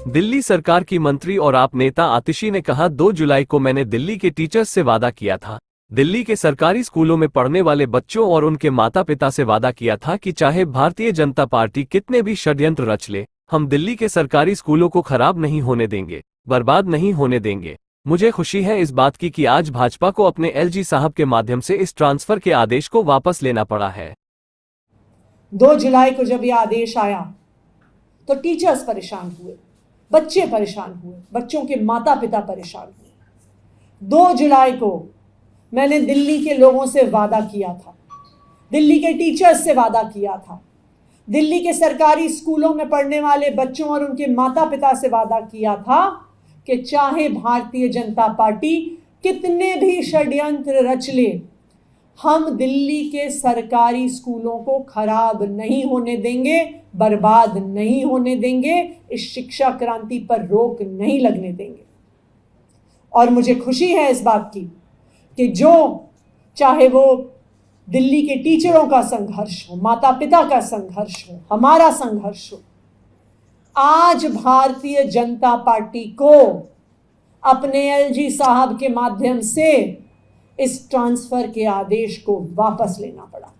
दिल्ली सरकार की मंत्री और आप नेता आतिशी ने कहा, 2 जुलाई को मैंने दिल्ली के टीचर्स से वादा किया था। दिल्ली के सरकारी स्कूलों में पढ़ने वाले बच्चों और उनके माता पिता से वादा किया था कि चाहे भारतीय जनता पार्टी कितने भी षड्यंत्र रच ले, हम दिल्ली के सरकारी स्कूलों को खराब नहीं होने देंगे, बर्बाद नहीं होने देंगे। मुझे खुशी है इस बात की कि आज भाजपा को अपने एलजी साहब के माध्यम से इस ट्रांसफर के आदेश को वापस लेना पड़ा है। 2 जुलाई को जब यह आदेश आया तो टीचर्स परेशान हुए, बच्चे परेशान हुए, बच्चों के माता पिता परेशान हुए। 2 जुलाई को मैंने दिल्ली के लोगों से वादा किया था, दिल्ली के टीचर्स से वादा किया था, दिल्ली के सरकारी स्कूलों में पढ़ने वाले बच्चों और उनके माता पिता से वादा किया था कि चाहे भारतीय जनता पार्टी कितने भी षड्यंत्र रच ले, हम दिल्ली के सरकारी स्कूलों को खराब नहीं होने देंगे, बर्बाद नहीं होने देंगे, इस शिक्षा क्रांति पर रोक नहीं लगने देंगे। और मुझे खुशी है इस बात की कि चाहे वो दिल्ली के टीचरों का संघर्ष हो, माता पिता का संघर्ष हो, हमारा संघर्ष हो, आज भारतीय जनता पार्टी को अपने एलजी साहब के माध्यम से इस ट्रांसफर के आदेश को वापस लेना पड़ा।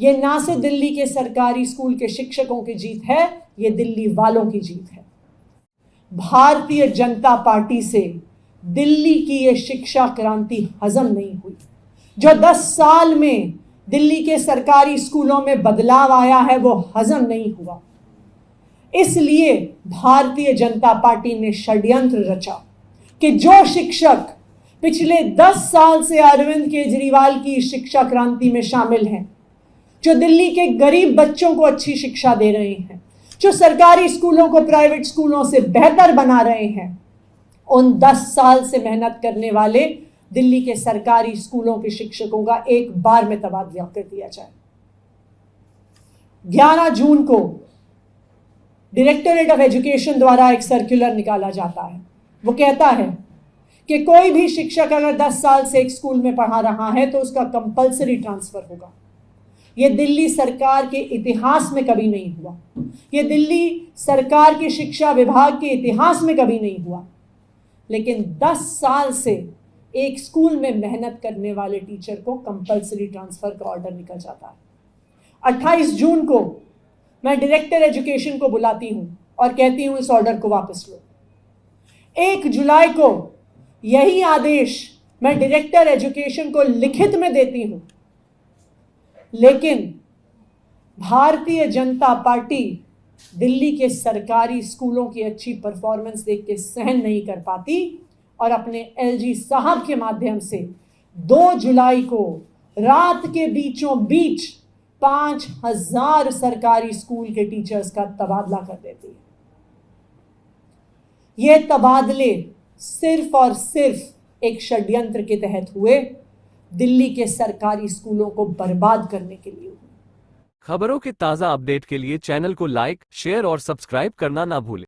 यह ना सिर्फ दिल्ली के सरकारी स्कूल के शिक्षकों की जीत है, यह दिल्ली वालों की जीत है। भारतीय जनता पार्टी से दिल्ली की यह शिक्षा क्रांति हजम नहीं हुई। जो 10 साल में दिल्ली के सरकारी स्कूलों में बदलाव आया है वो हजम नहीं हुआ। इसलिए भारतीय जनता पार्टी ने षड्यंत्र रचा कि जो शिक्षक पिछले 10 साल से अरविंद केजरीवाल की शिक्षा क्रांति में शामिल हैं, जो दिल्ली के गरीब बच्चों को अच्छी शिक्षा दे रहे हैं, जो सरकारी स्कूलों को प्राइवेट स्कूलों से बेहतर बना रहे हैं, उन 10 साल से मेहनत करने वाले दिल्ली के सरकारी स्कूलों के शिक्षकों का एक बार में तबादला कर दिया जाए। 11 जून को डायरेक्टरेट ऑफ एजुकेशन द्वारा एक सर्कुलर निकाला जाता है। वो कहता है कि कोई भी शिक्षक अगर 10 साल से एक स्कूल में पढ़ा रहा है तो उसका कंपल्सरी ट्रांसफर होगा। यह दिल्ली सरकार के इतिहास में कभी नहीं हुआ, यह दिल्ली सरकार के शिक्षा विभाग के इतिहास में कभी नहीं हुआ। लेकिन 10 साल से एक स्कूल में मेहनत करने वाले टीचर को कंपल्सरी ट्रांसफर का ऑर्डर निकल जाता है। 28 जून को मैं डायरेक्टर एजुकेशन को बुलाती हूं और कहती हूं इस ऑर्डर को वापस लो। 1 जुलाई को यही आदेश मैं डायरेक्टर एजुकेशन को लिखित में देती हूं, लेकिन भारतीय जनता पार्टी दिल्ली के सरकारी स्कूलों की अच्छी परफॉर्मेंस देख के सहन नहीं कर पाती और अपने एलजी साहब के माध्यम से 2 जुलाई को रात के बीचों बीच 5000 सरकारी स्कूल के टीचर्स का तबादला कर देती है। ये तबादले सिर्फ और सिर्फ एक षड्यंत्र के तहत हुए, दिल्ली के सरकारी स्कूलों को बर्बाद करने के लिए हुए। खबरों के ताज़ा अपडेट के लिए चैनल को लाइक, शेयर और सब्सक्राइब करना ना भूलें।